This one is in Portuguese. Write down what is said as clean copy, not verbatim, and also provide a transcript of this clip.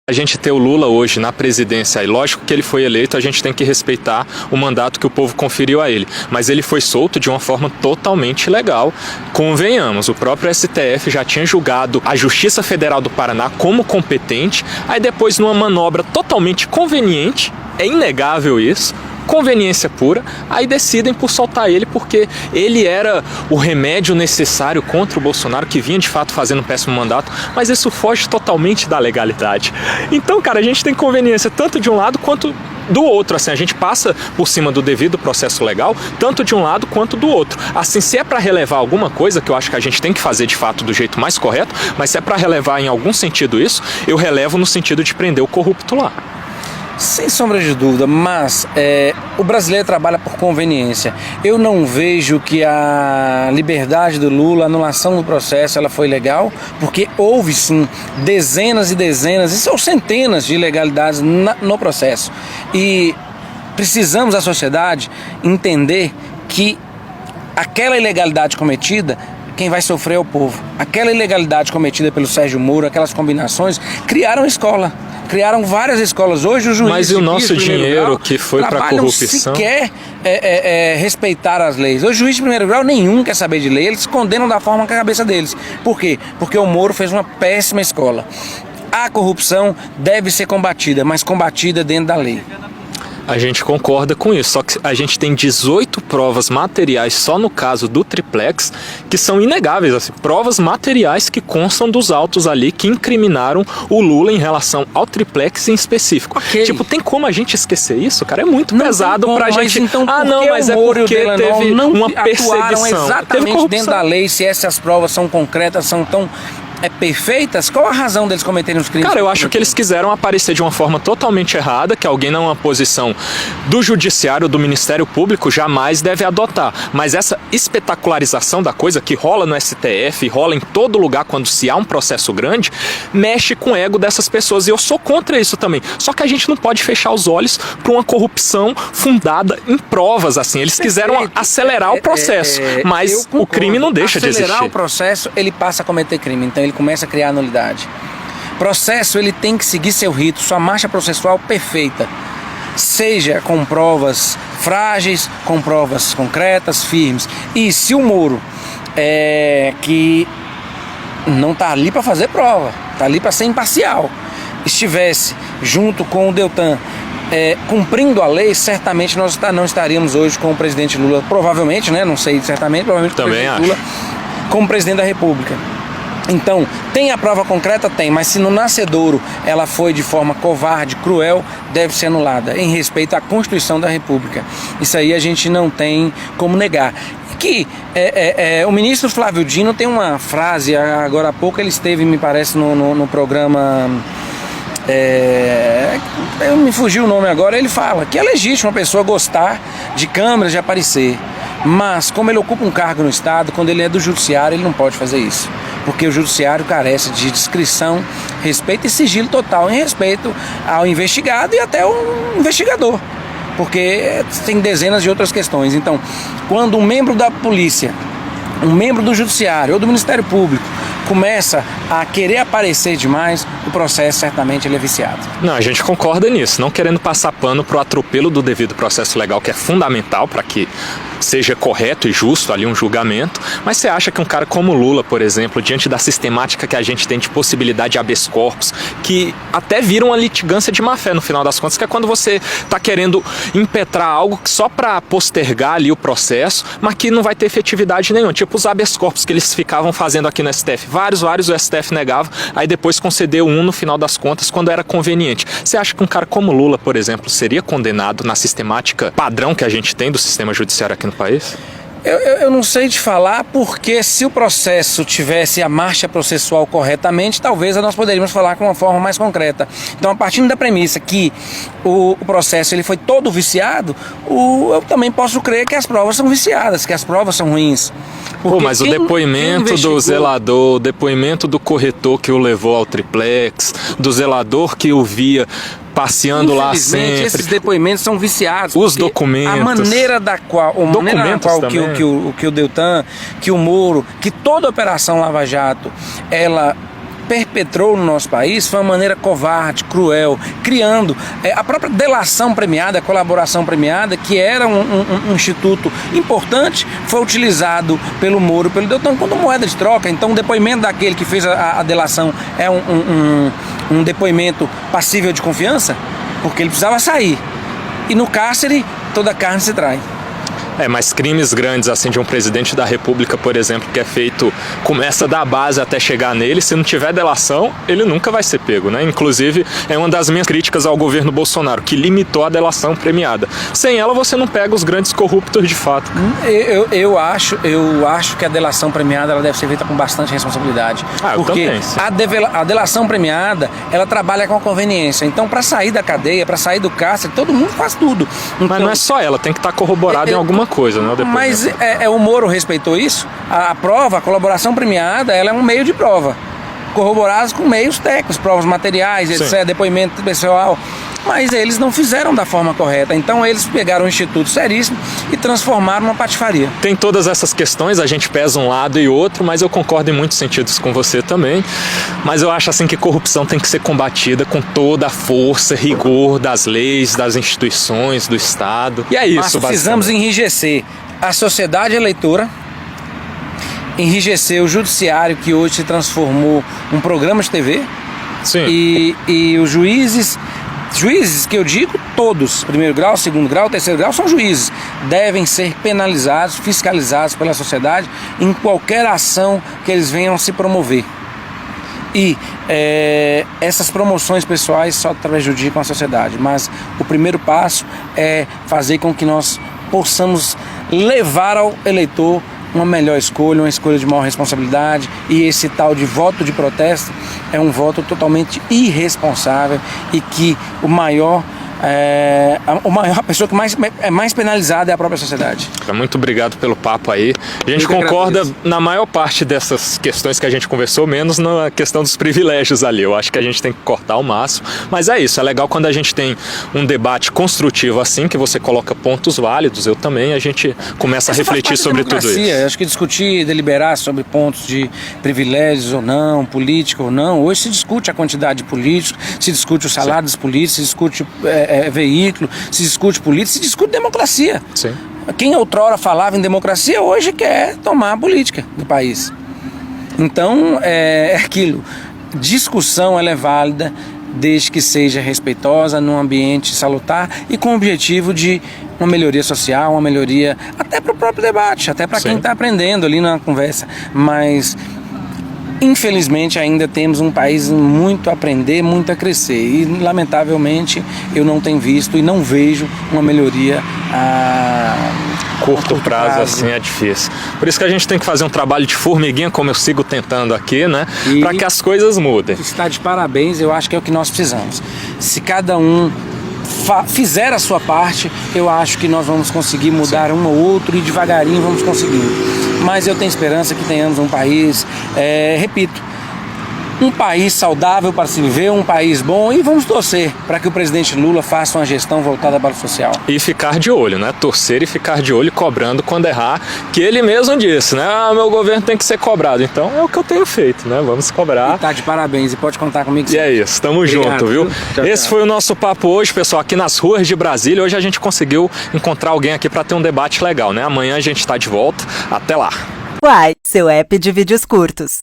A gente ter o Lula hoje na presidência, e lógico que ele foi eleito, a gente tem que respeitar o mandato que o povo conferiu a ele. Mas ele foi solto de uma forma totalmente ilegal. Convenhamos, o próprio STF já tinha julgado a Justiça Federal do Paraná como competente, aí depois numa manobra totalmente conveniente, é inegável isso, conveniência pura, aí decidem por soltar ele porque ele era o remédio necessário contra o Bolsonaro, que vinha de fato fazendo um péssimo mandato, mas isso foge totalmente da legalidade. Então, cara, a gente tem conveniência tanto de um lado quanto do outro, assim, a gente passa por cima do devido processo legal, tanto de um lado quanto do outro. Assim, se é para relevar alguma coisa, que eu acho que a gente tem que fazer de fato do jeito mais correto, mas se é para relevar em algum sentido isso, eu relevo no sentido de prender o corrupto lá. Sem sombra de dúvida, mas o brasileiro trabalha por conveniência. Eu não vejo que a liberdade do Lula, a anulação do processo, ela foi legal, porque houve sim dezenas e dezenas, ou centenas de ilegalidades no processo. E precisamos, a sociedade, entender que aquela ilegalidade cometida, quem vai sofrer é o povo. Aquela ilegalidade cometida pelo Sérgio Moro, aquelas combinações, criaram escola. Criaram várias escolas. Hoje o juiz... Mas e o nosso dinheiro que foi para corrupção? Sequer respeitar as leis. Os juízes de primeiro grau nenhum quer saber de lei. Eles condenam da forma que é a cabeça deles. Por quê? Porque o Moro fez uma péssima escola. A corrupção deve ser combatida, mas combatida dentro da lei. A gente concorda com isso, só que a gente tem 18 provas materiais só no caso do triplex que são inegáveis, assim, provas materiais que constam dos autos ali que incriminaram o Lula em relação ao triplex em específico. Okay. Tipo, tem como a gente esquecer isso, cara? É muito não pesado pra gente... Então, mas é porque teve uma perseguição. Exatamente dentro da lei, se essas provas são concretas, são tão... perfeitas, qual a razão deles cometerem os crimes? Cara, eu acho que eles quiseram aparecer de uma forma totalmente errada, que alguém numa posição do judiciário, do Ministério Público, jamais deve adotar. Mas essa espetacularização da coisa que rola no STF, rola em todo lugar quando se há um processo grande, mexe com o ego dessas pessoas. E eu sou contra isso também. Só que a gente não pode fechar os olhos para uma corrupção fundada em provas, assim. Eles quiseram acelerar o proceso, mas o crime não deixa de existir. Acelerar o processo, ele passa a cometer crime. Então ele começa a criar nulidade. Processo, ele tem que seguir seu rito, sua marcha processual perfeita. Seja com provas frágeis, com provas concretas, firmes. E se o Moro que não está ali para fazer prova, está ali para ser imparcial, estivesse junto com o Deltan cumprindo a lei, certamente nós não estaríamos hoje com o presidente Lula, provavelmente, né? Não sei certamente, provavelmente com o presidente Lula como presidente da República. Então, tem a prova concreta? Tem, mas se no nascedouro ela foi de forma covarde, cruel, deve ser anulada, em respeito à Constituição da República. Isso aí a gente não tem como negar. Que o ministro Flávio Dino tem uma frase, agora há pouco ele esteve, me parece, no programa... me fugiu o nome agora. Ele fala que é legítimo a pessoa gostar de câmeras, de aparecer, mas como ele ocupa um cargo no Estado, quando ele é do judiciário, ele não pode fazer isso, porque o judiciário carece de discrição, respeito e sigilo total em respeito ao investigado e até o investigador, porque tem dezenas de outras questões. Então, quando um membro da polícia, um membro do judiciário ou do Ministério Público começa a querer aparecer demais, o processo certamente ele é viciado. Não, a gente concorda nisso, não querendo passar pano pro atropelo do devido processo legal, que é fundamental para que seja correto e justo ali um julgamento, mas você acha que um cara como Lula, por exemplo, diante da sistemática que a gente tem de possibilidade de habeas corpus, que até vira uma litigância de má fé no final das contas, que é quando você tá querendo impetrar algo só para postergar ali o processo, mas que não vai ter efetividade nenhuma, tipo os habeas corpus que eles ficavam fazendo aqui no STF, vários o STF negava, aí depois concedeu um no final das contas quando era conveniente. Você acha que um cara como Lula, por exemplo, seria condenado na sistemática padrão que a gente tem do sistema judiciário aqui no país? Eu não sei te falar, porque se o processo tivesse a marcha processual corretamente, talvez nós poderíamos falar com uma forma mais concreta. Então, a partir da premissa que o processo ele foi todo viciado, eu também posso crer que as provas são viciadas, que as provas são ruins. Pô, mas o depoimento do zelador, o depoimento do corretor que o levou ao triplex, do zelador que o via passeando lá sempre. Esses depoimentos são viciados. Os documentos. A maneira da qual que o Deltan, que o Moro, que toda a Operação Lava Jato, ela perpetrou no nosso país foi uma maneira covarde, cruel, criando a própria delação premiada, a colaboração premiada, que era um instituto importante, foi utilizado pelo Moro, pelo Deltan, como moeda de troca. Então o depoimento daquele que fez a delação é um depoimento passível de confiança, porque ele precisava sair. E no cárcere, toda carne se trai. Mas crimes grandes assim de um presidente da República, por exemplo, que é feito, começa da base até chegar nele, se não tiver delação, ele nunca vai ser pego, né? Inclusive, é uma das minhas críticas ao governo Bolsonaro, que limitou a delação premiada. Sem ela, você não pega os grandes corruptos de fato. Eu acho que a delação premiada ela deve ser feita com bastante responsabilidade. Porque a delação premiada, ela trabalha com a conveniência. Então, para sair da cadeia, para sair do cárcere, todo mundo faz tudo. Então, mas não é só ela, tem que estar corroborado em alguma coisa, né? Mas o Moro respeitou isso. A prova, a colaboração premiada, ela é um meio de prova, corroborados com meios técnicos, provas materiais, etc., depoimento pessoal. Mas eles não fizeram da forma correta. Então eles pegaram um instituto seríssimo e transformaram numa patifaria. Tem todas essas questões, a gente pesa um lado e outro, mas eu concordo em muitos sentidos com você também. Mas eu acho assim que corrupção tem que ser combatida com toda a força, rigor das leis, das instituições, do Estado. E é isso, Mas precisamos enrijecer a sociedade eleitora, enrijecer o judiciário, que hoje se transformou num programa de TV. Sim. E os juízes que eu digo, todos, primeiro grau, segundo grau, terceiro grau, são juízes, devem ser penalizados, fiscalizados pela sociedade em qualquer ação que eles venham se promover. E essas promoções pessoais só prejudicam a sociedade, mas o primeiro passo é fazer com que nós possamos levar ao eleitor uma melhor escolha, uma escolha de maior responsabilidade. E esse tal de voto de protesto é um voto totalmente irresponsável e que a pessoa que é mais penalizada é a própria sociedade. Muito obrigado pelo papo aí. A gente concorda na maior parte dessas questões que a gente conversou, menos na questão dos privilégios ali. Eu acho que a gente tem que cortar ao máximo. Mas é isso, é legal quando a gente tem um debate construtivo assim, que você coloca pontos válidos, eu também, a gente começa a refletir sobre tudo isso. Eu acho que discutir, deliberar sobre pontos de privilégios ou não, política ou não, hoje se discute a quantidade de políticos, se discute o salário dos políticos, se discute veículo, se discute política, se discute democracia. Sim. Quem outrora falava em democracia, hoje quer tomar a política do país. Então, é aquilo. Discussão ela é válida desde que seja respeitosa, num ambiente salutar e com o objetivo de uma melhoria social, uma melhoria até para o próprio debate, até para quem está aprendendo ali na conversa. Mas infelizmente ainda temos um país muito a aprender, muito a crescer e lamentavelmente eu não tenho visto e não vejo uma melhoria a curto prazo assim é difícil. Por isso que a gente tem que fazer um trabalho de formiguinha, como eu sigo tentando aqui, né? Para que as coisas mudem. Está de parabéns, eu acho que é o que nós precisamos. Se cada um fizer a sua parte, eu acho que nós vamos conseguir mudar um ou outro e devagarinho vamos conseguindo. Mas eu tenho esperança que tenhamos um país, repito, um país saudável para se viver, um país bom, e vamos torcer para que o presidente Lula faça uma gestão voltada para o social. E ficar de olho, né? Torcer e ficar de olho, cobrando quando errar, que ele mesmo disse, né? Meu governo tem que ser cobrado. Então é o que eu tenho feito, né? Vamos cobrar. E tá de parabéns e pode contar comigo. E é isso, tamo junto, viu? Tchau, esse foi o nosso papo hoje, pessoal, aqui nas ruas de Brasília. Hoje a gente conseguiu encontrar alguém aqui para ter um debate legal, né? Amanhã a gente tá de volta. Até lá. Uai, seu app de vídeos curtos.